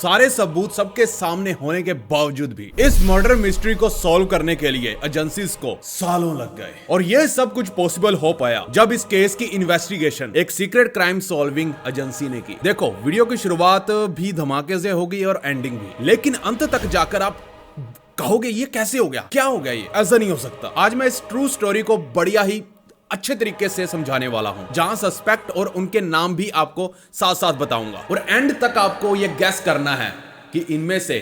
सारे सबूत सबके सामने होने के बावजूद भी इस मर्डर मिस्ट्री को सॉल्व करने के लिए एजेंसीज को सालों लग गए। और ये सब कुछ पॉसिबल हो पाया जब इस केस की इन्वेस्टिगेशन एक सीक्रेट क्राइम सॉल्विंग एजेंसी ने की। देखो, वीडियो की शुरुआत भी धमाके से होगी और एंडिंग भी, लेकिन अंत तक जाकर आप कहोगे ये कैसे हो गया, क्या हो गया, ये ऐसा नहीं हो सकता। आज मैं इस ट्रू स्टोरी को बढ़िया ही अच्छे तरीके से समझाने वाला हूं, जहां सस्पेक्ट और उनके नाम भी आपको साथ साथ बताऊंगा और एंड तक आपको यह गैस करना है कि इनमें से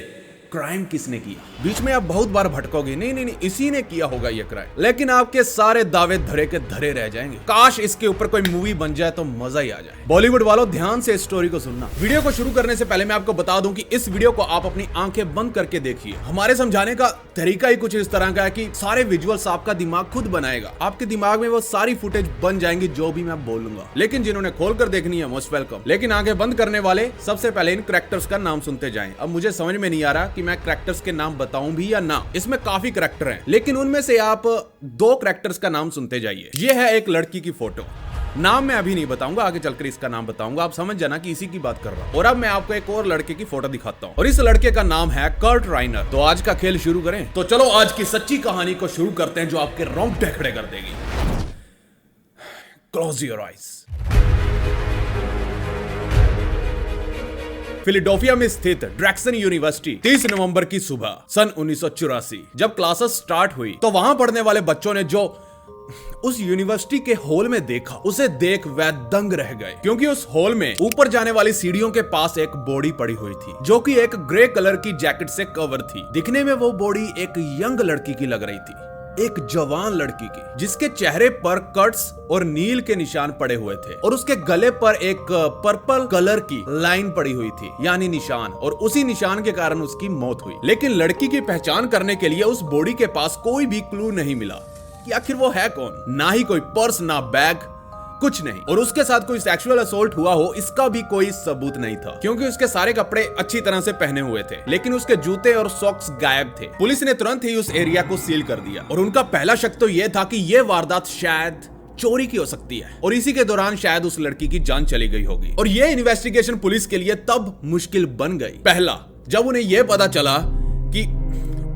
क्राइम किसने किया। बीच में आप बहुत बार भटकोगे, नहीं इसी ने किया होगा ये क्राइम, लेकिन आपके सारे दावे धरे के धरे रह जाएंगे। काश इसके ऊपर कोई मूवी बन जाए तो मजा ही आ जाए। बॉलीवुड वालों, ध्यान से इस स्टोरी को सुनना। वीडियो को शुरू करने से पहले मैं आपको बता दूं कि इस वीडियो को आप अपनी आंखें बंद करके देखिए। हमारे समझाने का तरीका ही कुछ इस तरह का है कि सारे विजुअल्स आपका दिमाग खुद बनाएगा, आपके दिमाग में वो सारी फुटेज बन जाएंगी जो भी मैं बोलूंगा। लेकिन जिन्होंने खोल कर देखनी है मोस्ट वेलकम, लेकिन आंखें बंद करने वाले सबसे पहले इन कैरेक्टर्स का नाम सुनते जाएं। अब मुझे समझ में नहीं आ रहा कि मैं कैरेक्टर्स के नाम बताऊं भी या ना, इसमें काफी कैरेक्टर हैं, लेकिन उनमें से आप 2 कैरेक्टर्स का नाम सुनते जाइए। ये है एक लड़की की फोटो, नाम मैं अभी नहीं बताऊंगा, आगे चलकर इसका नाम बताऊंगा, आप समझ जाना कि इसी की बात कर रहा हूं। और अब मैं आपको एक और लड़के की फोटो दिखाता हूं और इस लड़के का नाम है कर्ट राइनर। तो आज का खेल शुरू करें? तो चलो आज की सच्ची कहानी को शुरू करते हैं जो आपके रोंगटे खड़े कर देगी। Close your eyes. फिलाडेल्फिया में स्थित ड्रैक्सन यूनिवर्सिटी 30 नवंबर की सुबह सन 1984 जब क्लासेस स्टार्ट हुई तो वहां पढ़ने वाले बच्चों ने जो उस यूनिवर्सिटी के हॉल में देखा, उसे देख वह दंग रह गए, क्योंकि उस हॉल में ऊपर जाने वाली सीढ़ियों के पास एक बॉडी पड़ी हुई थी जो कि एक ग्रे कलर की जैकेट से कवर थी। दिखने में वो बॉडी एक यंग लड़की की लग रही थी, एक जवान लड़की की, जिसके चेहरे पर कट्स और नील के निशान पड़े हुए थे और उसके गले पर एक पर्पल कलर की लाइन पड़ी हुई थी, यानी निशान, और उसी निशान के कारण उसकी मौत हुई। लेकिन लड़की की पहचान करने के लिए उस बॉडी के पास कोई भी क्लू नहीं मिला कि आखिर वो है कौन। ना ही कोई पर्स, ना बैग, कुछ नहीं। और उसके साथ कोई सेक्सुअल असोल्ट हुआ हो इसका भी कोई सबूत नहीं था, क्योंकि उसके सारे कपड़े अच्छी तरह से पहने हुए थे, लेकिन उसके जूते और सॉक्स गायब थे। पुलिस ने तुरंत ही उस एरिया को सील कर दिया और उनका पहला शक तो यह था कि यह वारदात शायद चोरी की हो सकती है और इसी के दौरान शायद उस लड़की की जान चली गई होगी। और यह इन्वेस्टिगेशन पुलिस के लिए तब मुश्किल बन गई। पहला, जब उन्हें यह पता चला कि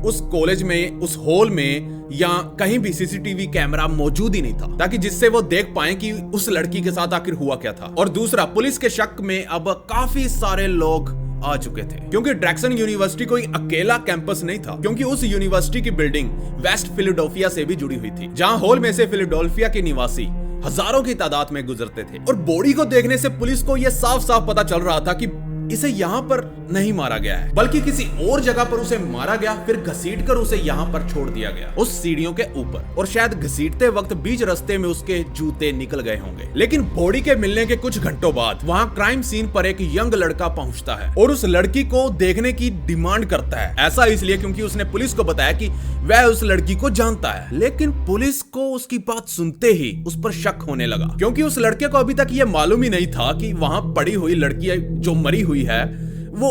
उस कॉलेज में, उस हॉल में या कहीं भी सीसीटीवी कैमरा मौजूद ही नहीं था, ताकि जिससे वो देख पाए कि उस लड़की के साथ आखिर हुआ क्या था। और दूसरा, पुलिस के शक में अब काफी सारे लोग आ चुके थे, क्योंकि ड्रैक्सन यूनिवर्सिटी कोई अकेला कैंपस नहीं था, क्योंकि उस यूनिवर्सिटी की बिल्डिंग वेस्ट फिलाडेल्फिया से भी जुड़ी हुई थी, जहां हॉल में से फिलाडेल्फिया के निवासी हजारों की तादाद में गुजरते थे। और बॉडी को देखने से पुलिस को यह साफ साफ पता चल रहा था कि इसे यहाँ पर नहीं मारा गया है, बल्कि किसी और जगह पर उसे मारा गया, फिर घसीटकर उसे यहाँ पर छोड़ दिया गया, उस सीढ़ियों के ऊपर। और शायद घसीटते वक्त बीच रास्ते में उसके जूते निकल गए होंगे। लेकिन बॉडी के मिलने के कुछ घंटों बाद वहाँ क्राइम सीन पर एक यंग लड़का पहुँचता है और उस लड़की को देखने की डिमांड करता है। ऐसा इसलिए क्योंकि उसने पुलिस को बताया कि वह उस लड़की को जानता है। लेकिन पुलिस को उसकी बात सुनते ही उस पर शक होने लगा, क्योंकि उस लड़के को अभी तक यह मालूम ही नहीं था कि वहाँ पड़ी हुई लड़की जो मरी हुई है वो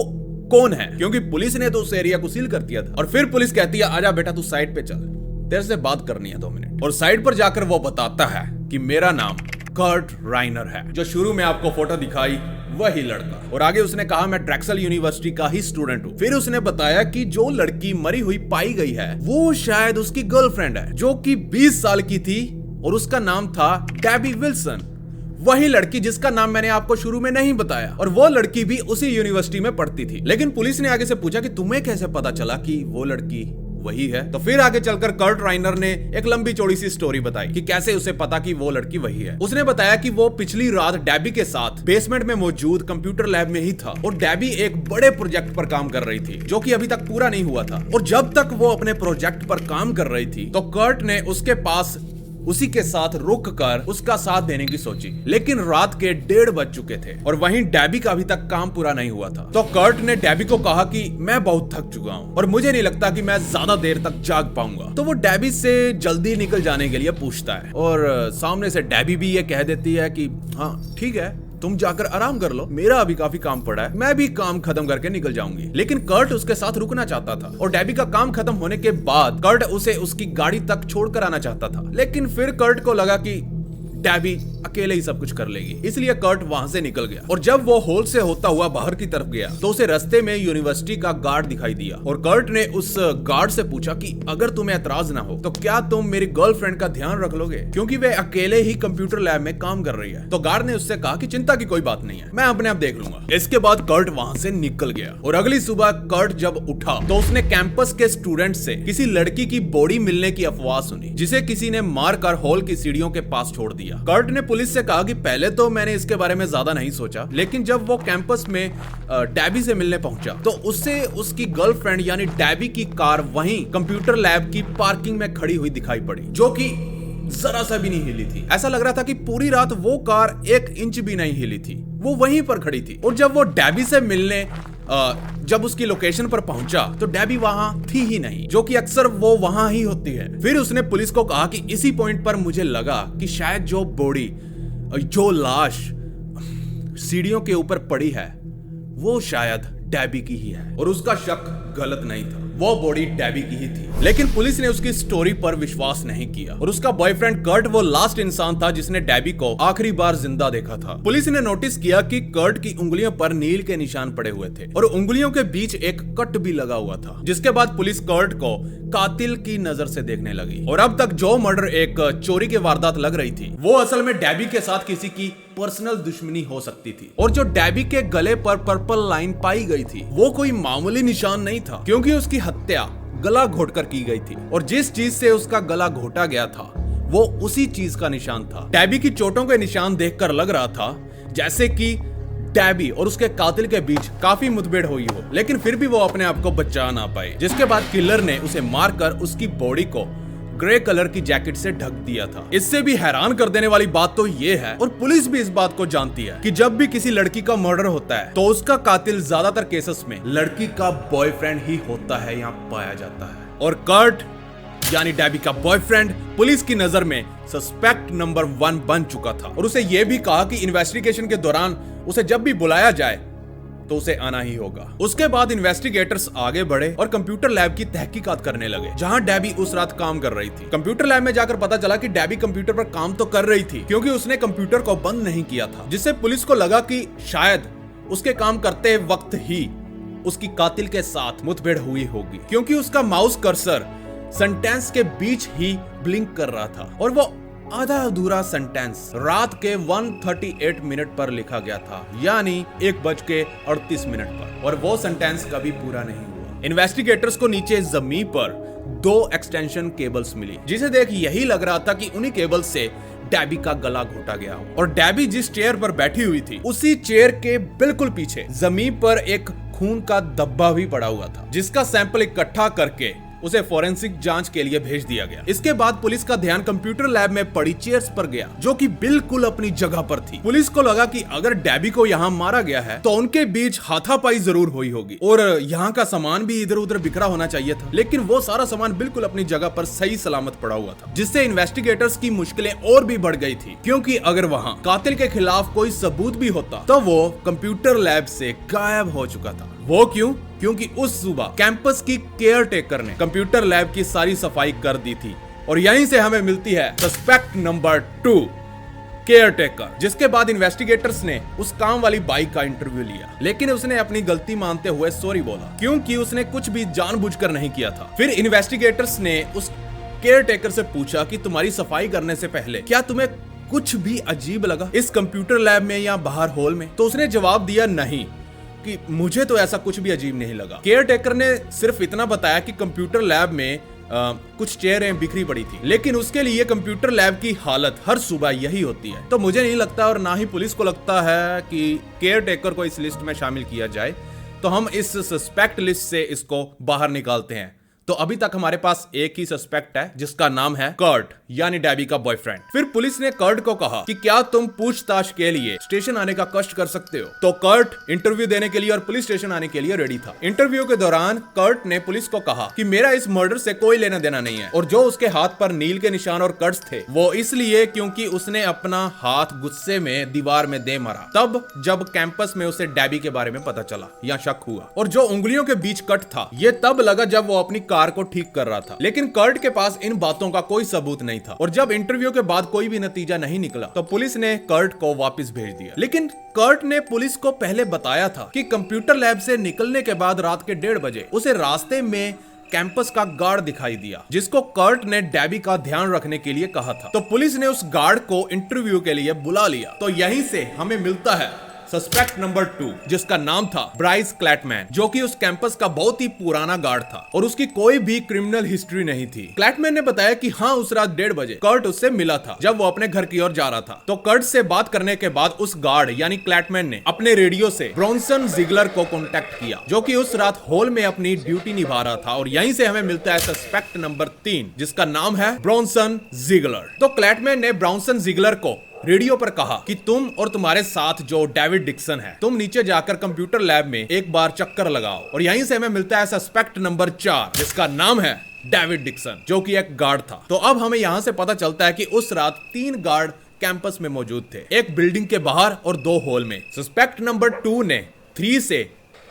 कौन है, क्योंकि पुलिस ने तो उस एरिया को सील कर दिया था। और फिर पुलिस कहती है, आजा बेटा तू साइड पे चल, तेरे से बात करनी है 2 मिनट। और साइड पर जाकर वो बताता है कि मेरा नाम कर्ट राइनर है। जो शुरू में आपको फोटो दिखाई वही लड़का, और आगे उसने कहा मैं ड्रैक्सन यूनिवर्सिटी का ही स्टूडेंट हूँ। फिर उसने बताया कि जो लड़की मरी हुई पाई गई है वो शायद उसकी गर्लफ्रेंड है, जो कि 20 साल की थी और उसका नाम था डेबी विल्सन, वही लड़की जिसका नाम मैंने आपको शुरू में नहीं बताया। और वो लड़की भी उसी यूनिवर्सिटी में पढ़ती थी। लेकिन पुलिस ने आगे से पूछा कि तुम्हें कैसे पता चला कि वो लड़की वही है? तो फिर आगे चलकर कर्ट राइनर ने एक लंबी चौड़ी सी स्टोरी बताई कि कैसे उसे पता कि वो लड़की वही है। उसने बताया कि वो पिछली रात डेबी के साथ बेसमेंट में मौजूद कंप्यूटर लैब में ही था और डेबी एक बड़े प्रोजेक्ट पर काम कर रही थी जो कि अभी तक पूरा नहीं हुआ था। और जब तक वो अपने प्रोजेक्ट पर काम कर रही थी तो कर्ट ने उसके पास उसी के साथ रुक कर उसका साथ देने की सोची। लेकिन रात के 1:30 बज चुके थे और वहीं डेबी का अभी तक काम पूरा नहीं हुआ था। तो कर्ट ने डेबी को कहा कि मैं बहुत थक चुका हूँ और मुझे नहीं लगता कि मैं ज्यादा देर तक जाग पाऊंगा। तो वो डेबी से जल्दी निकल जाने के लिए पूछता है और सामने से डेबी भी ये कह देती है कि हाँ ठीक है, तुम जाकर आराम कर लो, मेरा अभी काफी काम पड़ा है, मैं भी काम खत्म करके निकल जाऊंगी। लेकिन कर्ट उसके साथ रुकना चाहता था और डेबी का काम खत्म होने के बाद कर्ट उसे उसकी गाड़ी तक छोड़कर आना चाहता था। लेकिन फिर कर्ट को लगा कि डेबी अकेले ही सब कुछ कर लेगी। इसलिए कर्ट वहां से निकल गया और जब वो होल से होता हुआ बाहर की तरफ गया तो उसे रास्ते में यूनिवर्सिटी का गार्ड दिखाई दिया और कर्ट ने उस गार्ड से पूछा कि अगर तुम्हें एतराज ना हो तो क्या तुम मेरी गर्लफ्रेंड का ध्यान रख लोगे, क्योंकि वे अकेले ही कंप्यूटर लैब में काम कर रही है। तो गार्ड ने उससे कहा कि चिंता की कोई बात नहीं है, मैं अपने आप देख लूंगा। इसके बाद कर्ट वहां से निकल गया और अगली सुबह कर्ट जब उठा तो उसने कैंपस के स्टूडेंट से किसी लड़की की बॉडी मिलने की अफवाह सुनी, जिसे किसी ने मारकर हॉल की सीढ़ियों के पास छोड़ दिया। कर्ट ने पुलिस से कहा कि पहले तो मैंने इसके बारे में ज्यादा नहीं सोचा, लेकिन जब वो कैंपस में डैबी से मिलने पहुंचा तो उससे उसकी गर्लफ्रेंड यानी डैबी की कार वहीं कंप्यूटर लैब की पार्किंग में खड़ी हुई दिखाई पड़ी, जो कि जरा सा भी नहीं हिली थी। ऐसा लग रहा था कि पूरी रात वो कार 1 इंच भी नहीं हिली थी, वो वहीं पर खड़ी थी। और जब वो डैबी से मिलने जब उसकी लोकेशन पर पहुंचा तो डैबी वहां थी ही नहीं, जो कि अक्सर वो वहां ही होती है। फिर उसने पुलिस को कहा कि इसी पॉइंट पर मुझे लगा कि शायद जो लाश सीढ़ियों के ऊपर पड़ी है वो शायद डैबी की ही है, और उसका शक गलत नहीं था, वो बॉडी डैबी की ही थी। लेकिन पुलिस ने उसकी स्टोरी पर विश्वास नहीं किया और उसका बॉयफ्रेंड कर्ट वो लास्ट इंसान था जिसने डैबी को आखिरी बार जिंदा देखा था। पुलिस ने नोटिस किया कि कर्ट की उंगलियों पर नील के निशान पड़े हुए थे और उंगलियों के बीच एक कट भी लगा हुआ था, जिसके बाद पुलिस कर्ट को कातिल की नजर से देखने लगी। और अब तक जो मर्डर एक चोरी की वारदात लग रही थी वो असल में डैबी के साथ किसी की पर्सनल दुश्मनी हो सकती थी। और जो डैबी के गले पर पर्पल लाइन पाई गई थी वो कोई मामूली निशान नहीं था, क्योंकि उसकी हत्या गला घोटकर की गई थी और जिस चीज से उसका गला घोटा गया था वो उसी चीज का निशान था। डैबी की चोटों के निशान देखकर लग रहा था जैसे कि डैबी और उसके कातिल के बीच काफी मुठभेड़ हुई हो, लेकिन फिर भी वो अपने आप को बचा ना पाए। जिसके बाद किलर ने उसे मारकर उसकी बॉडी को ग्रे कलर की जैकेट से ढक दिया था। इससे भी हैरान कर देने वाली बात तो ये है, और पुलिस भी इस बात को जानती है, कि जब भी किसी लड़की का मर्डर होता है तो उसका कातिल ज्यादातर केसेस में लड़की का बॉयफ्रेंड ही होता है या पाया जाता है। और कर्ट यानी डैबी का बॉयफ्रेंड पुलिस की नजर में सस्पेक्ट नंबर 1 बन चुका था और उसे यह भी कहा कि इन्वेस्टिगेशन के दौरान उसे जब भी बुलाया जाए तो उसे आना ही होगा। उसके बाद इन्वेस्टिगेटर्स आगे बढ़े और कंप्यूटर लैब की तहकीकात करने लगे, जहां डैबी उस रात काम कर रही थी। कंप्यूटर लैब में जाकर पता चला कि डैबी कंप्यूटर पर काम तो कर रही थी, क्योंकि उसने कंप्यूटर को बंद नहीं किया था, जिससे पुलिस को लगा कि शायद उसके काम करते वक्त ही उसकी कातिल के साथ मुठभेड़ हुई होगी, क्योंकि उसका माउस कर्सर सेंटेंस के बीच ही ब्लिंक कर रहा था और वो आधा अधूरा सेंटेंस रात के 1:38 मिनट पर लिखा गया था, यानी 1:38 पर, और वो सेंटेंस कभी पूरा नहीं हुआ। इन्वेस्टिगेटर्स को नीचे जमीन पर 2 एक्सटेंशन केबल्स मिली, जिसे देख यही लग रहा था कि उन्हीं केबल से डैबी का गला घोटा गया हो। और डैबी जिस चेयर पर बैठी हुई थी उसी चेयर के बिल्कुल पीछे जमीन पर एक खून का धब्बा भी पड़ा हुआ था, जिसका सैंपल इकट्ठा करके उसे फोरेंसिक जांच के लिए भेज दिया गया। इसके बाद पुलिस का ध्यान कंप्यूटर लैब में पड़ी चेयर्स पर गया, जो कि बिल्कुल अपनी जगह पर थी। पुलिस को लगा कि अगर डैबी को यहाँ मारा गया है तो उनके बीच हाथापाई जरूर हुई होगी और यहाँ का सामान भी इधर उधर बिखरा होना चाहिए था, लेकिन वो सारा सामान बिल्कुल अपनी जगह पर सही सलामत पड़ा हुआ था, जिससे इन्वेस्टिगेटर्स की मुश्किलें और भी बढ़ गई थी, क्योंकि अगर वहाँ कातिल के खिलाफ कोई सबूत भी होता तो वो कंप्यूटर लैब से गायब हो चुका था। वो क्यों? क्योंकि उस सुबह कैंपस की केयर टेकर ने कंप्यूटर लैब की सारी सफाई कर दी थी। और यहीं से हमें मिलती है सस्पेक्ट नंबर 2, केयर टेकर। जिसके बाद इन्वेस्टिगेटर्स ने उस काम वाली बाई का इंटरव्यू लिया, लेकिन उसने अपनी गलती मानते हुए सॉरी बोला, क्योंकि उसने कुछ भी जानबूझकर नहीं किया था। फिर इन्वेस्टिगेटर्स ने उस केयर टेकर से पूछा कि तुम्हारी सफाई करने से पहले क्या तुम्हें कुछ भी अजीब लगा इस कंप्यूटर लैब में या बाहर हॉल में? तो उसने जवाब दिया नहीं, कि मुझे तो ऐसा कुछ भी अजीब नहीं लगा। केयर टेकर ने सिर्फ इतना बताया कि कंप्यूटर लैब में कुछ चेयरें बिखरी पड़ी थी, लेकिन उसके लिए कंप्यूटर लैब की हालत हर सुबह यही होती है। तो मुझे नहीं लगता और ना ही पुलिस को लगता है कि केयर टेकर को इस लिस्ट में शामिल किया जाए, तो हम इस सस्पेक्ट लिस्ट से इसको बाहर निकालते हैं। तो अभी तक हमारे पास एक ही सस्पेक्ट है, जिसका नाम है कर्ट, यानी डैबी का बॉयफ्रेंड। फिर पुलिस ने कर्ट को कहा कि क्या तुम पूछताछ के लिए स्टेशन आने का कष्ट कर सकते हो? तो कर्ट इंटरव्यू देने के लिए और पुलिस स्टेशन आने के लिए रेडी था। इंटरव्यू के दौरान कर्ट ने पुलिस को कहा कि मेरा इस मर्डर से कोई लेना देना नहीं है, और जो उसके हाथ पर नील के निशान और कट्स थे वो इसलिए क्योंकि उसने अपना हाथ गुस्से में दीवार में दे मारा, तब जब कैंपस में उसे डैबी के बारे में पता चला या शक हुआ। और जो उंगलियों के बीच कट था ये तब लगा जब वो अपनी कार को ठीक कर रहा था। लेकिन कर्ट के पास इन बातों का कोई सबूत नहीं था और जब इंटरव्यू के बाद कोई भी नतीजा नहीं निकला तो पुलिस ने कर्ट को वापस भेज दिया। लेकिन कर्ट ने पुलिस को पहले बताया था कि कंप्यूटर लैब से निकलने के बाद रात के 1:30 बजे उसे रास्ते में कैंपस का गार्ड दिखाई दिया जिसको कर्ट ने डेबी का ध्यान रखने के लिए कहा था। तो पुलिस ने उस गार्ड को इंटरव्यू के लिए बुला लिया। तो यहीं से हमें मिलता है सस्पेक्ट नंबर 2 जिसका नाम था ब्राइस क्लैटमैन, जो कि उस कैंपस का बहुत ही पुराना गार्ड था और उसकी कोई भी क्रिमिनल हिस्ट्री नहीं थी। क्लैटमैन ने बताया कि हाँ, उस रात 1:30 बजे कर्ट उससे मिला था जब वो अपने घर की ओर जा रहा था। तो कर्ट से बात करने के बाद उस गार्ड यानी क्लैटमैन ने अपने रेडियो से ब्रॉन्सन जिगलर को कॉन्टेक्ट किया जो कि उस रात हॉल में अपनी ड्यूटी निभा रहा था और यहीं से हमें मिलता है सस्पेक्ट नंबर 3 जिसका नाम है ब्रॉन्सन जिगलर। तो क्लैटमैन ने ब्रॉन्सन जिगलर को रेडियो पर कहा कि तुम और तुम्हारे साथ जो डेविड डिक्सन है, तुम नीचे जाकर कंप्यूटर लैब में एक बार चक्कर लगाओ और यहीं से हमें मिलता है सस्पेक्ट नंबर 4 जिसका नाम है डेविड डिक्सन, जो कि एक गार्ड था। तो अब हमें यहां से पता चलता है कि उस रात 3 गार्ड कैंपस में मौजूद थे, एक बिल्डिंग के बाहर और 2 हॉल में। सस्पेक्ट नंबर 2 ने 3 से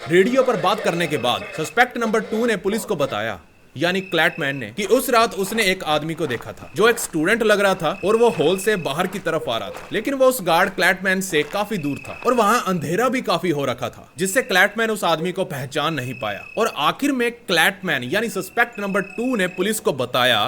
रेडियो पर बात करने के बाद सस्पेक्ट नंबर 2 ने पुलिस को बताया यानी क्लैटमैन ने कि उस रात उसने एक आदमी को देखा था जो एक स्टूडेंट लग रहा था और वो हॉल से बाहर की तरफ आ रहा था। लेकिन वो उस गार्ड क्लैटमैन से काफी दूर था और वहां अंधेरा भी काफी हो रखा था जिससे क्लैटमैन उस आदमी को पहचान नहीं पाया। और आखिर में क्लैटमैन यानी सस्पेक्ट नंबर 2 ने पुलिस को बताया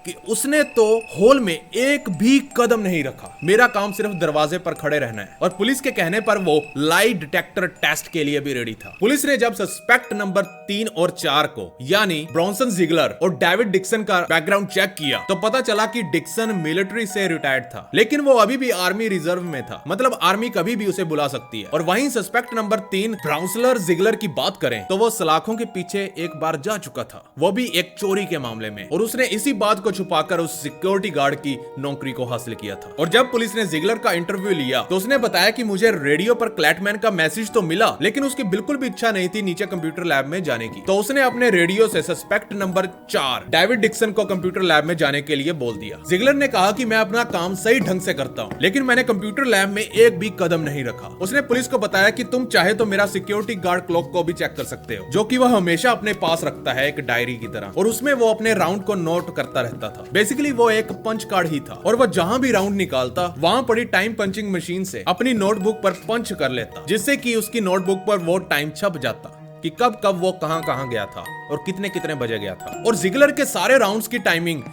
कि उसने तो हॉल में एक भी कदम नहीं रखा, मेरा काम सिर्फ दरवाजे पर खड़े रहना है। और पुलिस के कहने पर वो लाई डिटेक्टर टेस्ट के लिए भी रेडी था। पुलिस ने जब सस्पेक्ट नंबर 3 और 4 को यानी ब्रॉन्सन जिगलर और डेविड डिक्सन का बैकग्राउंड चेक किया तो पता चला कि डिक्सन मिलिट्री से रिटायर्ड था, लेकिन वो अभी भी आर्मी रिजर्व में था, मतलब आर्मी कभी भी उसे बुला सकती है। और वहीं सस्पेक्ट नंबर 3 ब्राउंसलर जिगलर की बात करें तो वो सलाखों के पीछे एक बार जा चुका था, वो भी एक चोरी के मामले में, और उसने इसी बात को छुपाकर उस सिक्योरिटी गार्ड की नौकरी को हासिल किया था। और जब पुलिस ने जिगलर का इंटरव्यू लिया तो उसने बताया कि मुझे रेडियो पर क्लैटमैन का मैसेज तो मिला लेकिन उसकी बिल्कुल भी इच्छा नहीं थी नीचे कंप्यूटर लैब में जाने की। तो उसने अपने रेडियो से सस्पेक्ट नंबर 4 डेविड डिक्सन को कंप्यूटर लैब में जाने के लिए बोल दिया। जिगलर ने कहा कि मैं अपना काम सही ढंग से करता हूँ लेकिन मैंने कंप्यूटर लैब में एक भी कदम नहीं रखा। उसने पुलिस को बताया कि तुम चाहे तो मेरा सिक्योरिटी गार्ड क्लॉक को भी चेक कर सकते हो, जो कि वह हमेशा अपने पास रखता है एक डायरी की तरह, और उसमें वो अपने राउंड को नोट करता रहता था। बेसिकली वो एक पंच कार्ड ही था और वह जहां भी राउंड निकालता वहां पड़ी टाइम पंचिंग मशीन से अपनी नोटबुक पर पंच कर लेता, जिससे कि उसकी नोटबुक पर वो टाइम छप जाता कि कब कब वो कहां गया था और कितने कितने बजे गया था। और जिगलर के सारे राउंड्स की टाइमिंग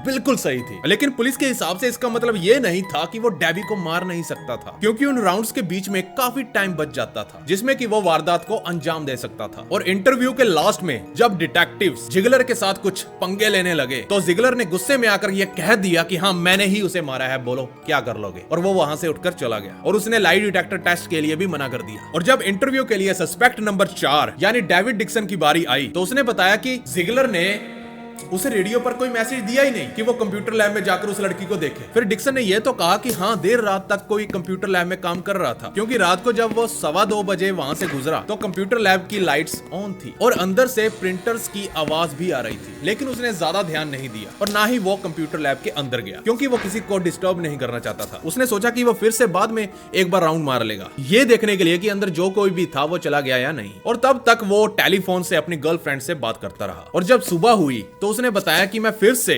बिल्कुल सही थी, लेकिन पुलिस के हिसाब से इसका मतलब ये नहीं था कि वो डेबी को मार नहीं सकता था, क्योंकि उन राउंड्स के बीच में काफी टाइम बच जाता था जिसमें कि वो वारदात को अंजाम दे सकता था। और इंटरव्यू के लास्ट में जब डिटेक्टिव्स जिगलर के साथ कुछ पंगे लेने लगे तो जिगलर ने गुस्से में आकर ये कह दिया कि हाँ, मैंने ही उसे मारा है, बोलो क्या कर लोगे। और वो वहां से उठकर चला गया और उसने लाई डिटेक्टर टेस्ट के लिए भी मना कर दिया। और जब इंटरव्यू के लिए सस्पेक्ट नंबर 4 यानी डेविड डिक्सन की बारी आई तो उसने बताया कि जिगलर ने उसे रेडियो पर कोई मैसेज दिया ही नहीं कि वो कंप्यूटर लैब में जाकर उस लड़की को देखे। फिर डिक्सन ने यह तो कहा कि हाँ, देर रात तक कोई कंप्यूटर लैब में काम कर रहा था, क्योंकि रात को जब वो 2:15 बजे वहां से गुजरा तो कंप्यूटर लैब की लाइट्स ऑन थी और अंदर से प्रिंटर्स की आवाज भी आ रही थी। लेकिन उसने ज्यादा ध्यान नहीं दिया और ना ही वो कंप्यूटर लैब के अंदर गया, क्योंकि वो किसी को डिस्टर्ब नहीं करना चाहता था। उसने सोचा कि वो फिर से बाद में एक बार राउंड मार लेगा, ये देखने के लिए कि अंदर जो कोई भी था वो चला गया या नहीं। और तब तक वो टेलीफोन से अपनी गर्लफ्रेंड से बात करता रहा। और जब सुबह हुई तो उसने बताया कि मैं फिर से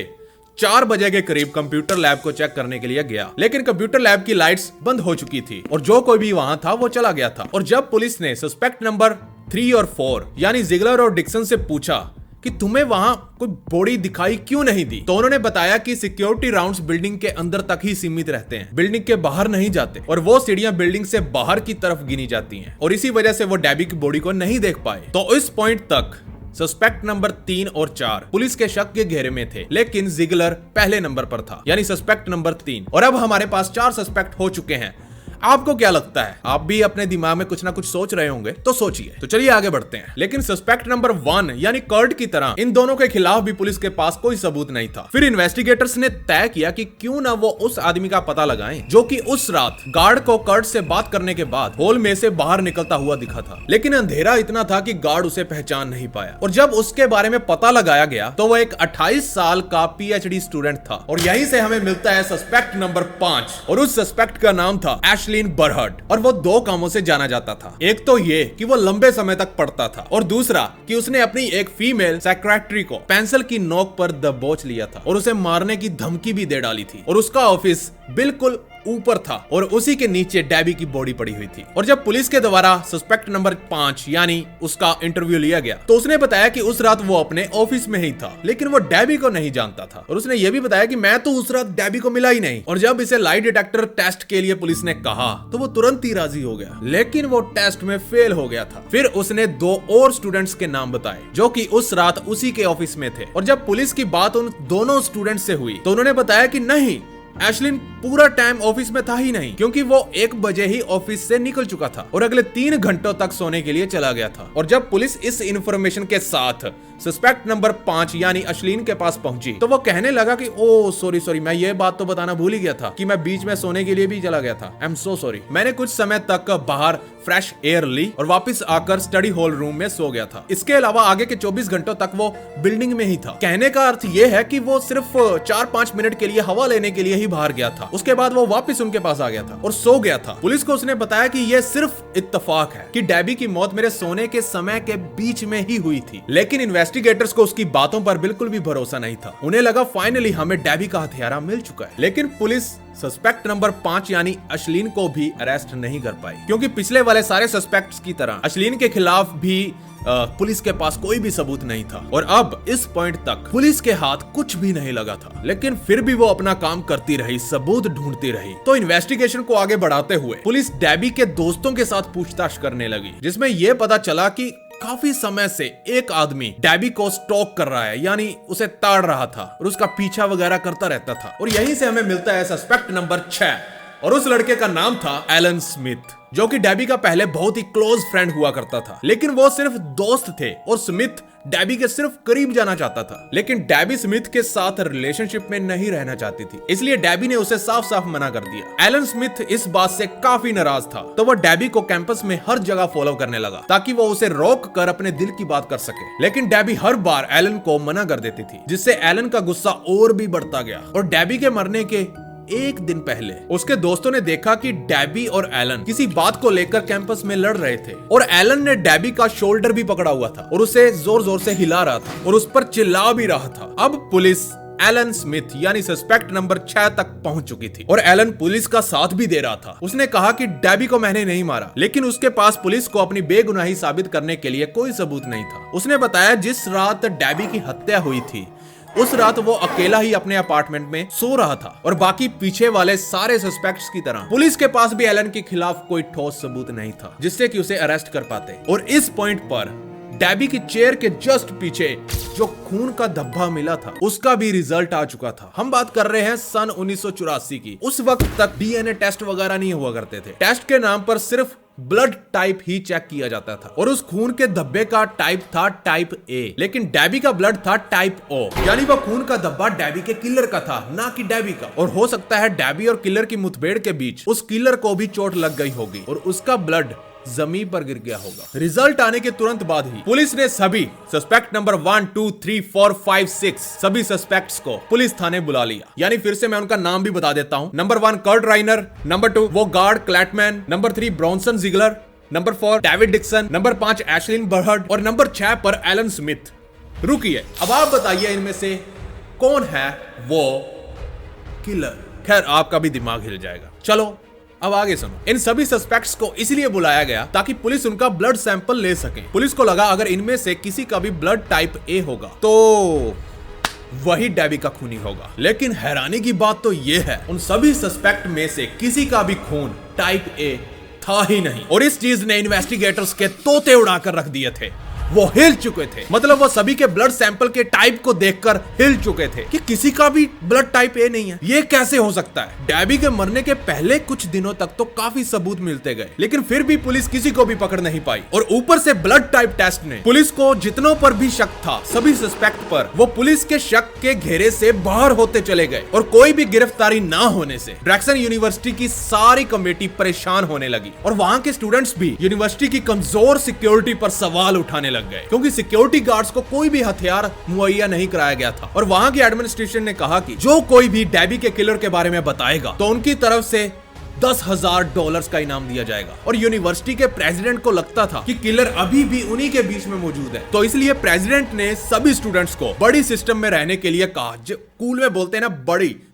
4 बजे के करीब कंप्यूटर लैब को चेक करने के लिए गया, लेकिन कंप्यूटर लैब की लाइट्स बंद हो चुकी थी और जो कोई भी वहां था वो चला गया था। और जब पुलिस ने सस्पेक्ट नंबर 3 और 4 यानी जिगलर और डिक्सन से पूछा कि तुम्हें वहां कोई बॉडी दिखाई क्यों नहीं दी, तो उन्होंने बताया कि सिक्योरिटी राउंड्स बिल्डिंग के अंदर तक ही सीमित रहते हैं, बिल्डिंग के बाहर नहीं जाते, और वो सीढ़ियां बिल्डिंग से बाहर की तरफ गिनी जाती हैं और इसी वजह से वो डेबी की बॉडी को नहीं देख पाए। तो इस पॉइंट तक सस्पेक्ट नंबर 3 और 4 पुलिस के शक के घेरे में थे, लेकिन जिगलर पहले नंबर पर था यानी सस्पेक्ट नंबर 3। और अब हमारे पास 4 सस्पेक्ट हो चुके हैं। आपको क्या लगता है? आप भी अपने दिमाग में कुछ ना कुछ सोच रहे होंगे, तो सोचिए। तो चलिए आगे बढ़ते हैं। लेकिन सस्पेक्ट नंबर 1 यानी कर्ट की तरह इन दोनों के खिलाफ भी पुलिस के पास कोई सबूत नहीं था। फिर इन्वेस्टिगेटर्स ने तय किया कि क्यों ना वो उस आदमी का पता लगाएं जो कि उस रात गार्ड को कर्ट से बात करने के बाद हॉल में से बाहर निकलता हुआ दिखा था। लेकिन अंधेरा इतना था कि गार्ड उसे पहचान नहीं पाया, और जब उसके बारे में पता लगाया गया तो वो एक 28 साल का PhD स्टूडेंट था। और यहीं से हमें मिलता है सस्पेक्ट नंबर 5, और उस सस्पेक्ट का नाम था एशली एशलिन बर्हर्ड, और वो दो कामों से जाना जाता था। एक तो ये कि वो लंबे समय तक पढ़ता था, और दूसरा कि उसने अपनी एक फीमेल सेक्रेटरी को पेंसिल की नोक पर दबोच लिया था और उसे मारने की धमकी भी दे डाली थी। और उसका ऑफिस बिल्कुल ऊपर था और उसी के नीचे डेबी की बॉडी पड़ी हुई थी। और जब पुलिस के द्वारा सस्पेक्ट नंबर 5 यानी उसका इंटरव्यू लिया गया तो उसने बताया कि उस रात वो अपने ऑफिस में ही था, लेकिन वो डेबी को नहीं जानता था। और उसने ये भी बताया कि मैं तो उस रात डेबी को मिला ही नहीं। और जब इसे लाई डिटेक्टर टेस्ट के लिए पुलिस ने कहा तो वो तुरंत ही राजी हो गया, लेकिन वो टेस्ट में फेल हो गया था। फिर उसने 2 और स्टूडेंट्स के नाम बताए जो कि उस रात उसी के ऑफिस में थे। और जब पुलिस की बात उन दोनों स्टूडेंट्स से हुई तो उन्होंने बताया कि नहीं, एशलिन पूरा टाइम ऑफिस में था ही नहीं, क्योंकि वो 1 बजे ही ऑफिस से निकल चुका था और अगले 3 घंटों तक सोने के लिए चला गया था। और जब पुलिस इस इंफॉर्मेशन के साथ सस्पेक्ट नंबर 5 यानी एशलिन के पास पहुंची तो वो कहने लगा कि ओ सॉरी, मैं ये बात तो बताना भूल ही गया था कि मैं बीच में सोने के लिए भी चला गया था। I am so sorry. मैंने कुछ समय तक बाहर फ्रेश एयर ली और वापस आकर स्टडी हॉल रूम में सो गया था। इसके अलावा आगे के 24 घंटों तक वो बिल्डिंग में ही था। कहने का अर्थ ये है कि वो सिर्फ 4-5 मिनट के लिए हवा लेने के लिए ही बाहर गया था। उसके बाद वो वापस उनके पास आ गया था और सो गया था। पुलिस को उसने बताया कि यह सिर्फ इत्तेफाक है कि डेबी की मौत मेरे सोने के समय के बीच में ही हुई थी। लेकिन इन्वेस्टिगेटर्स को उसकी बातों पर बिल्कुल भी भरोसा नहीं था। उन्हें लगा फाइनली हमें डेबी का हथियारा मिल चुका है। लेकिन पुलिस सस्पेक्ट नंबर 5 यानी एशलिन को भी अरेस्ट नहीं कर पाई, क्योंकि पिछले वाले सारे सस्पेक्ट्स की तरह एशलिन के खिलाफ भी पुलिस के पास कोई भी सबूत नहीं था। और अब इस पॉइंट तक पुलिस के हाथ कुछ भी नहीं लगा था, लेकिन फिर भी वो अपना काम करती रही, सबूत ढूंढती रही। तो इन्वेस्टिगेशन को आगे बढ़ाते हुए पुलिस डेबी के दोस्तों के साथ पूछताछ करने लगी, जिसमें यह पता चला कि काफी समय से एक आदमी डेबी को स्टॉक कर रहा है, यानी उसे ताड़ रहा था और उसका पीछा वगैरह करता रहता था। और यहीं से हमें मिलता है सस्पेक्ट नंबर 6, और उस लड़के का नाम था एलन स्मिथ, जो कि डेबी का पहले बहुत ही क्लोज फ्रेंड हुआ करता था। लेकिन वो सिर्फ दोस्त थे और स्मिथ डेबी के सिर्फ करीब जाना चाहता था। लेकिन डेबी स्मिथ के साथ रिलेशनशिप में नहीं रहना चाहती थी, इसलिए डेबी ने उसे साफ साफ मना कर दिया। एलन स्मिथ इस बात से काफी नाराज था, तो वो डेबी को कैंपस में हर जगह फॉलो करने लगा ताकि वो उसे रोक कर अपने दिल की बात कर सके। लेकिन डेबी हर बार एलन को मना कर देती थी, जिससे एलन का गुस्सा और भी बढ़ता गया। और डेबी के मरने के 1 दिन पहले उसके दोस्तों ने देखा कि डेबी और एलन किसी बात को लेकर कैंपस में लड़ रहे थे, और एलन ने डेबी का शोल्डर भी पकड़ा हुआ था और उसे जोर जोर से हिला रहा था और उस पर चिल्ला भी रहा था। अब पुलिस एलन स्मिथ यानी सस्पेक्ट नंबर 6 तक पहुंच चुकी थी और एलन पुलिस का साथ भी दे रहा था। उसने कहा कि डेबी को मैंने नहीं मारा, लेकिन उसके पास पुलिस को अपनी बेगुनाही साबित करने के लिए कोई सबूत नहीं था। उसने बताया जिस रात डेबी की हत्या हुई थी उस रात वो अकेला ही अपने अपार्टमेंट में सो रहा था, और बाकी पीछे वाले सारे सस्पेक्ट्स की तरह पुलिस के पास भी एलन के खिलाफ कोई ठोस सबूत नहीं था जिससे कि उसे अरेस्ट कर पाते। और इस पॉइंट पर डेबी की चेयर के जस्ट पीछे जो खून का धब्बा मिला था उसका भी रिजल्ट आ चुका था। हम बात कर रहे हैं सन 1984 की। उस वक्त तक डीएनए टेस्ट वगैरह नहीं हुआ करते थे। टेस्ट के नाम पर सिर्फ ब्लड टाइप ही चेक किया जाता था, और उस खून के धब्बे का टाइप था टाइप ए, लेकिन डेबी का ब्लड था टाइप ओ, यानी वह खून का धब्बा डेबी के किलर का था, ना कि डेबी का। और हो सकता है डेबी और किलर की मुठभेड़ के बीच उस किलर को भी चोट लग गई होगी और उसका ब्लड जमीन पर गिर गया होगा। रिजल्ट आने के तुरंत बाद ही पुलिस ने सभी सस्पेक्ट नंबर 1, 2, 3, 4, 5, 6 सभी सस्पेक्ट्स को पुलिस थाने बुला लिया। यानी फिर से मैं उनका नाम भी बता देता हूं। नंबर 1 कर्ट राइनर, नंबर 2 वो गार्ड क्लैटमैन, number 3 Bronson Ziegler, number 4 David Dixon, number 5 Ashlyn बर्हर्ड और नंबर 6 पर एलन स्मिथ। रुकिए, अब आप बताइए इनमें से कौन है वो किलर। खैर आपका भी दिमाग हिल जाएगा। चलो अब आगे सुनो। इन सभी सस्पेक्ट्स को इसलिए बुलाया गया ताकि पुलिस उनका ब्लड सैंपल ले सके। पुलिस को लगा अगर इनमें से किसी का भी ब्लड टाइप ए होगा तो वही डेबी का खूनी होगा। लेकिन हैरानी की बात तो यह है उन सभी सस्पेक्ट में से किसी का भी खून टाइप ए था ही नहीं, और इस चीज ने इन्वेस्टिगेटर्स के तोते उड़ाकर रख दिए थे। वो हिल चुके थे, मतलब वो सभी के ब्लड सैंपल के टाइप को देखकर हिल चुके थे कि किसी का भी ब्लड टाइप ए नहीं है। ये कैसे हो सकता है? डेबी के मरने के पहले कुछ दिनों तक तो काफी सबूत मिलते गए, लेकिन फिर भी पुलिस किसी को भी पकड़ नहीं पाई। और ऊपर से ब्लड टाइप टेस्ट ने पुलिस को जितनों पर भी शक था सभी सस्पेक्ट पर, वो पुलिस के शक के घेरे से बाहर होते चले गए, और कोई भी गिरफ्तारी ना होने से ड्रैक्सन यूनिवर्सिटी की सारी कमेटी परेशान होने लगी, और वहां के स्टूडेंट्स भी यूनिवर्सिटी की कमजोर सिक्योरिटी पर सवाल उठाने लग गए, क्योंकि सिक्योरिटी गार्ड्स को कोई भी हथियार मुहैया नहीं कराया गया था। और वहां की एडमिनिस्ट्रेशन ने कहा कि जो कोई भी डेबी के किलर के बारे में बताएगा तो उनकी तरफ से $10,000 का इनाम दिया जाएगा। और यूनिवर्सिटी के प्रेसिडेंट को लगता था कि किलर अभी भी उन्हीं के बीच में मौजूद है, तो इसलिए प्रेसिडेंट ने सभी स्टूडेंट्स को बड़ी सिस्टम में रहने के लिए कहा। जो स्कूल में बोलते हैं ना,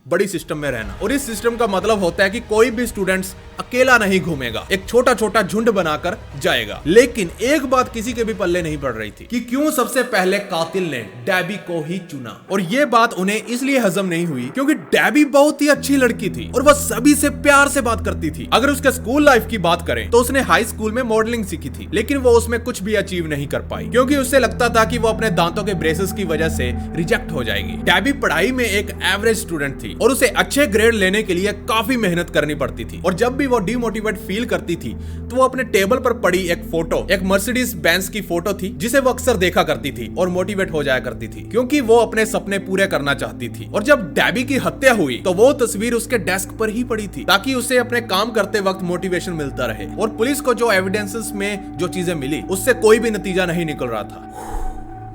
बड़ी सिस्टम में रहना। और इस सिस्टम का मतलब होता है कि कोई भी स्टूडेंट्स अकेला नहीं घूमेगा, एक छोटा छोटा झुंड बनाकर जाएगा। लेकिन एक बात किसी के भी पल्ले नहीं पड़ रही थी कि क्यों सबसे पहले कातिल ने डेबी को ही चुना। और ये बात उन्हें इसलिए हजम नहीं हुई क्योंकि डेबी बहुत ही अच्छी लड़की थी और वह सभी से प्यार से बात करती थी। अगर उसके स्कूल लाइफ की बात करें तो उसने हाई स्कूल में मॉडलिंग सीखी थी, लेकिन वो उसमें कुछ भी अचीव नहीं कर पाई क्योंकि उससे लगता था कि वो अपने दांतों के ब्रेसेस की वजह से रिजेक्ट हो जाएगी। डेबी पढ़ाई में एक एवरेज स्टूडेंट थी और उसे अच्छे ग्रेड लेने के लिए काफी मेहनत करनी पड़ती थी। और जब भी वो डिमोटिवेट फील करती थी तो वो अपने टेबल पर पड़ी एक फोटो, एक मर्सिडीज बेंज की फोटो थी जिसे वो अक्सर देखा करती थी और मोटिवेट हो जाया करती थी क्योंकि वो अपने सपने पूरे करना चाहती थी। और जब डेबी की हत्या हुई तो वो तस्वीर उसके डेस्क पर ही पड़ी थी ताकि उसे अपने काम करते वक्त मोटिवेशन मिलता रहे। और पुलिस को जो एविडेंसेस में जो चीजें मिली उससे कोई भी नतीजा नहीं निकल रहा था।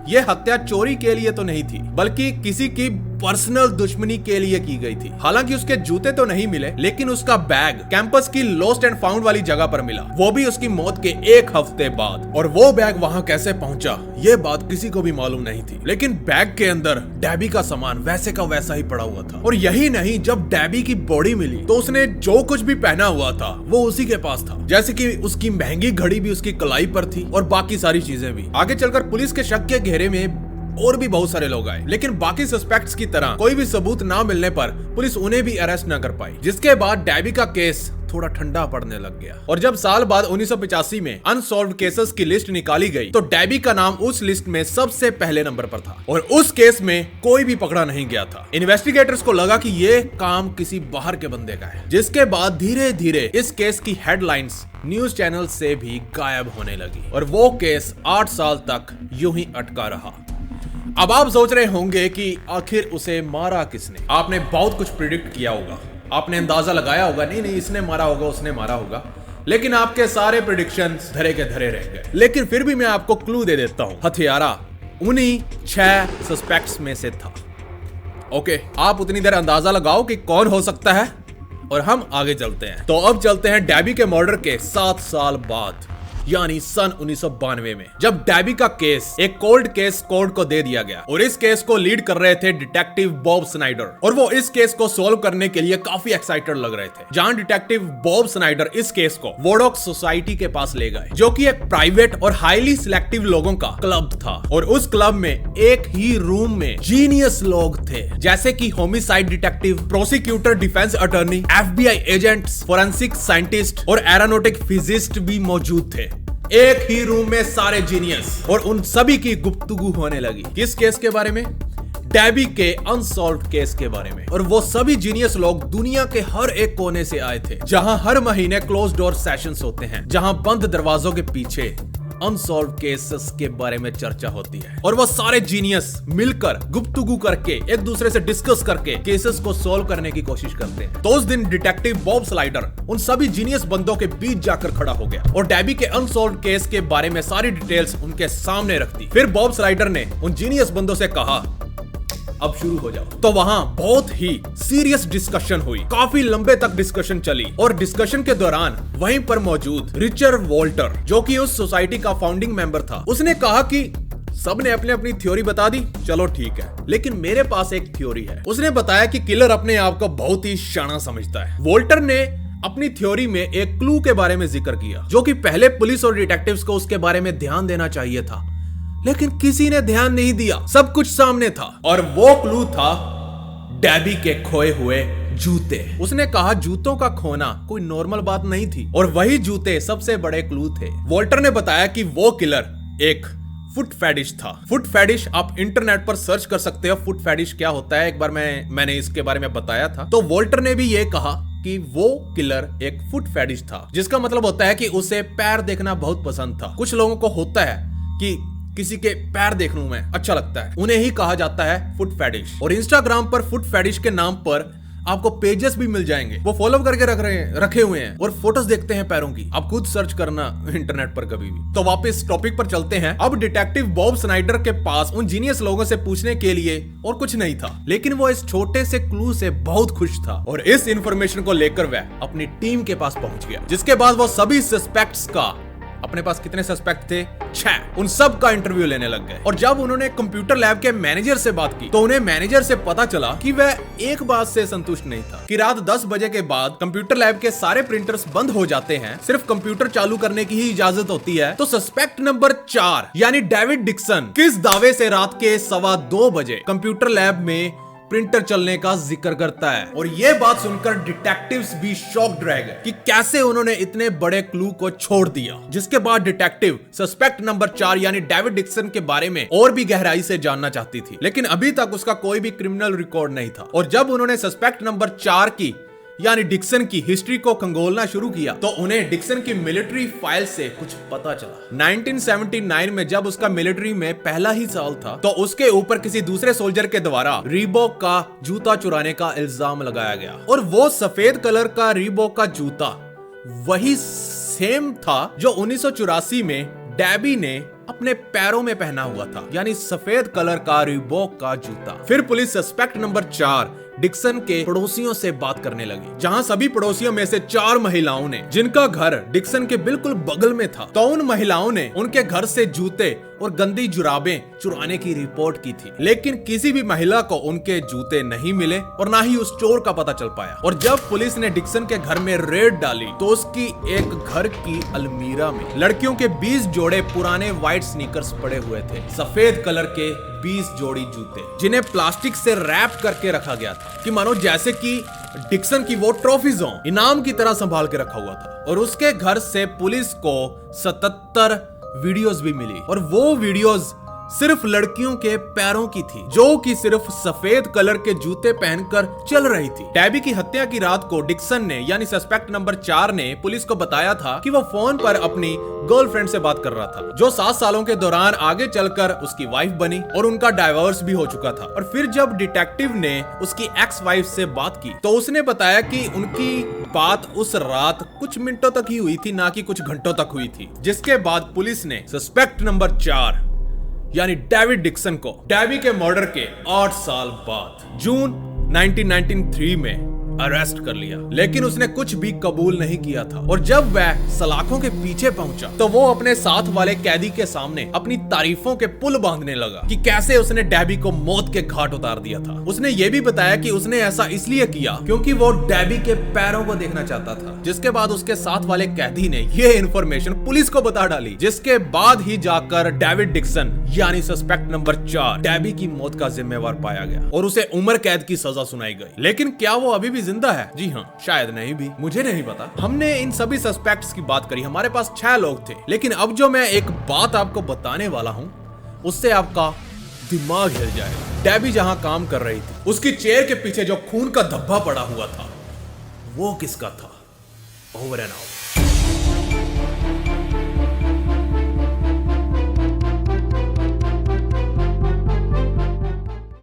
यह हत्या चोरी के लिए तो नहीं थी बल्कि किसी की पर्सनल दुश्मनी के लिए की गई थी। हालांकि उसके जूते तो नहीं मिले, लेकिन उसका बैग कैंपस की लॉस्ट एंड फाउंड वाली जगह पर मिला, वो भी उसकी मौत के 1 हफ्ते बाद। और वो बैग वहां कैसे पहुंचा ये बात किसी को भी मालूम नहीं थी, लेकिन बैग के अंदर डेबी का सामान वैसे का वैसा ही पड़ा हुआ था। और यही नहीं, जब डेबी की बॉडी मिली तो उसने जो कुछ भी पहना हुआ था वो उसी के पास था, जैसे कि उसकी महंगी घड़ी भी उसकी कलाई पर थी और बाकी सारी चीजें भी। आगे चलकर पुलिस के शक के घेरे में और भी बहुत सारे लोग आए, लेकिन बाकी सस्पेक्ट्स की तरह कोई भी सबूत ना मिलने पर पुलिस उन्हें भी अरेस्ट न कर पाई, जिसके बाद डेबी का केस थोड़ा ठंडा पड़ने लग गया। और जब साल बाद 1985 में अनसॉल्व्ड केसेस की लिस्ट निकाली गई तो डेबी का नाम उस लिस्ट में सबसे पहले नंबर पर था और उस केस में कोई भी पकड़ा नहीं गया था। इन्वेस्टिगेटर्स को लगा कि ये काम किसी बाहर के बंदे का है, जिसके बाद धीरे धीरे इस केस की हेडलाइंस न्यूज चैनल से भी गायब होने लगी और वो केस 8 साल तक यूं ही अटका रहा। अब आप सोच रहे होंगे कि आखिर उसे मारा किसने। आपने बहुत कुछ प्रिडिक्ट किया होगा, आपने अंदाजा लगाया होगा, नहीं इसने मारा होगा, उसने मारा होगा, लेकिन आपके सारे प्रिडिक्शंस धरे के धरे रह गए। लेकिन फिर भी मैं आपको क्लू दे देता हूं, हथियारा उन्हीं 6 सस्पेक्ट्स में से था। ओके, आप उतनी देर अंदाजा लगाओ कि कौन हो सकता है और हम आगे चलते हैं। तो अब चलते हैं डेबी के मर्डर के 7 साल बाद, यानी सन 1992 में, जब डेबी का केस एक कोल्ड केस कोर्ट को दे दिया गया। और इस केस को लीड कर रहे थे डिटेक्टिव बॉब स्नाइडर और वो इस केस को सॉल्व करने के लिए काफी एक्साइटेड लग रहे थे। जहां डिटेक्टिव बॉब स्नाइडर इस केस को वोडॉक सोसाइटी के पास ले गए, जो कि एक प्राइवेट और हाईली सिलेक्टिव लोगों का क्लब था। और उस क्लब में एक ही रूम में जीनियस लोग थे, जैसे कि homicide detective, prosecutor, defence attorney, FBI agents, forensic scientist और एरोनॉटिक फिजिस्ट भी मौजूद थे। एक ही रूम में सारे जीनियस, और उन सभी की गुफ्तगू होने लगी। किस केस के बारे में? डेबी के अनसॉल्व्ड केस के बारे में। और वो सभी जीनियस लोग दुनिया के हर एक कोने से आए थे, जहां हर महीने क्लोज डोर सेशंस होते हैं, जहां बंद दरवाजों के पीछे अनसॉल्व केसेस के बारे में चर्चा होती है। और वो सारे जीनियस मिलकर गुफ्तगू करके एक दूसरे से डिस्कस करके केसेस को सॉल्व करने की कोशिश करते हैं। तो उस दिन डिटेक्टिव बॉब स्लाइडर उन सभी जीनियस बंदों के बीच जाकर खड़ा हो गया और डेबी के अनसॉल्व केस के बारे में सारी डिटेल्स उनके सामने रख दी। फिर बॉब स्लाइडर ने उन जीनियस बंदों से कहा, अब शुरू हो जाओ। तो वहां बहुत ही सीरियस डिस्कशन हुई, काफी लंबे तक डिस्कशन चली। और डिस्कशन के दौरान वहीं पर मौजूद रिचर्ड वॉल्टर, जो कि उस सोसाइटी का फाउंडिंग मेंबर था, उसने कहा कि सबने अपने अपनी थ्योरी बता दी, चलो ठीक है, लेकिन मेरे पास एक थ्योरी है। उसने बताया कि किलर अपने आप को बहुत ही शाना समझता है। वॉल्टर ने अपनी थ्योरी में एक क्लू के बारे में जिक्र किया, जो कि पहले पुलिस और डिटेक्टिव्स को उसके बारे में ध्यान देना चाहिए था, लेकिन किसी ने ध्यान नहीं दिया। सब कुछ सामने था और वो क्लू था डेबी के खोए हुए जूते। उसने कहा जूतों का खोना कोई नॉर्मल बात नहीं थी और वही जूते सबसे बड़े क्लू थे। वॉल्टर ने बताया कि वो किलर एक फुट फेटिश था। फुट फेटिश आप इंटरनेट पर सर्च कर सकते हो, फुट फेटिश क्या होता है, एक बार मैंने इसके बारे में बताया था। तो वॉल्टर ने भी ये कहा कि वो किलर एक फुट फेटिश था, जिसका मतलब होता है कि उसे पैर देखना बहुत पसंद था। कुछ लोगों को होता है कि किसी के पैर देखने में अच्छा लगता है, उन्हें ही कहा जाता है फुट फेटिश। और इंस्टाग्राम पर फुट फेटिश के नाम पर आपको पेजेस भी मिल जाएंगे, वो फॉलो करके रखे हुए हैं और फोटोज देखते हैं पैरों की। आप खुद सर्च करना इंटरनेट पर कभी भी। तो वापस टॉपिक पर चलते हैं। अब डिटेक्टिव बॉब स्नाइडर के पास उन जीनियस लोगों से पूछने के लिए और कुछ नहीं था, लेकिन वो इस छोटे से क्लू से बहुत खुश था और इस इंफॉर्मेशन को लेकर वह अपनी टीम के पास पहुंच गया। जिसके बाद वो सभी सस्पेक्ट्स का, अपने पास कितने सस्पेक्ट थे? 6, उन सब का इंटरव्यू लेने लग गए। और जब उन्होंने कंप्यूटर लैब के मैनेजर से बात की तो उन्हें मैनेजर से पता चला कि वह एक बात से संतुष्ट नहीं था कि रात 10 बजे के बाद कंप्यूटर लैब के सारे प्रिंटर्स बंद हो जाते हैं, सिर्फ कंप्यूटर चालू करने की ही इजाजत होती है। तो सस्पेक्ट नंबर 4 यानी डेविड डिक्सन किस दावे से रात के 2:15 बजे कंप्यूटर लैब में प्रिंटर चलने का जिक्र करता है। और यह बात सुनकर डिटेक्टिव्स भी शॉक्ड रह गए कि कैसे उन्होंने इतने बड़े क्लू को छोड़ दिया। जिसके बाद डिटेक्टिव सस्पेक्ट नंबर 4 यानी डेविड डिक्सन के बारे में और भी गहराई से जानना चाहती थी, लेकिन अभी तक उसका कोई भी क्रिमिनल रिकॉर्ड नहीं था। और जब उन्होंने सस्पेक्ट नंबर 4 की यानी डिक्सन की हिस्ट्री को खंगोलना शुरू किया तो उन्हें डिक्सन की मिलिट्री फाइल से कुछ पता चला। 1979 में जब उसका मिलिट्री में पहला ही साल था तो उसके ऊपर किसी दूसरे सोल्जर के द्वारा रीबॉक का जूता चुराने का इल्जाम लगाया गया। और वो सफेद कलर का रीबॉक का जूता वही सेम था जो 1984 में डैबी ने अपने पैरों में पहना हुआ था, यानी सफेद कलर का रीबॉक का जूता। फिर पुलिस सस्पेक्ट नंबर 4 डिक्सन के पड़ोसियों से बात करने लगी, जहां सभी पड़ोसियों में से 4 महिलाओं ने, जिनका घर डिक्सन के बिल्कुल बगल में था, तो उन महिलाओं ने उनके घर से जूते और गंदी जुराबें चुराने की रिपोर्ट की थी। लेकिन किसी भी महिला को उनके जूते नहीं मिले और ना ही उस चोर का पता चल पाया। और जब पुलिस ने डिक्सन के घर में रेड डाली तो उसकी एक घर की अलमीरा में लड़कियों के 20 जोड़े पुराने व्हाइट स्नीकर्स पड़े हुए थे, सफेद कलर के 20 जोड़ी जूते, जिन्हें प्लास्टिक से रैप करके रखा गया था कि मानो जैसे कि डिक्सन की वो ट्रॉफीज हो, इनाम की तरह संभाल के रखा हुआ था। और उसके घर से पुलिस को 77 वीडियोस भी मिली और वो वीडियोस सिर्फ लड़कियों के पैरों की थी, जो कि सिर्फ सफेद कलर के जूते पहनकर चल रही थी। डैबी की हत्या की रात को डिक्सन ने यानी सस्पेक्ट नंबर 4 ने पुलिस को बताया था कि वो फोन पर अपनी गर्लफ्रेंड से बात कर रहा था, जो 7 सालों के दौरान आगे चलकर उसकी वाइफ बनी और उनका डाइवोर्स भी हो चुका था। और फिर जब डिटेक्टिव ने उसकी एक्स वाइफ से बात की तो उसने बताया कि उनकी बात उस रात कुछ मिनटों तक ही हुई थी, ना कि कुछ घंटों तक हुई थी। जिसके बाद पुलिस ने सस्पेक्ट नंबर 4 यानी डेविड डिक्सन को डैबी के मर्डर के 8 साल बाद जून 1993 में अरेस्ट कर लिया। लेकिन उसने कुछ भी कबूल नहीं किया था। और जब वह सलाखों के पीछे पहुंचा तो वो अपने साथ वाले कैदी के सामने अपनी तारीफों के पुल बांधने लगा कि कैसे उसने डैबी को मौत के घाट उतार दिया था। उसने ये भी बताया कि उसने ऐसा इसलिए किया क्योंकि वो डैबी के पैरों को देखना चाहता था। जिसके बाद उसके साथ वाले कैदी ने ये इंफॉर्मेशन पुलिस को बता डाली, जिसके बाद ही जाकर डेविड डिक्सन यानी सस्पेक्ट नंबर 4 डैबी की मौत का जिम्मेवार पाया गया और उसे उम्र कैद की सजा सुनाई गई। लेकिन क्या वो अभी भी जिंदा है? जी हाँ, शायद नहीं भी, मुझे नहीं पता। हमने इन सभी सस्पेक्ट्स की बात करी, हमारे पास 6 लोग थे। लेकिन अब जो मैं एक बात आपको बताने वाला हूँ उससे आपका दिमाग हिल जाएगा। डैबी जहाँ काम कर रही थी उसकी चेयर के पीछे जो खून का धब्बा पड़ा हुआ था वो किसका था? Over and out.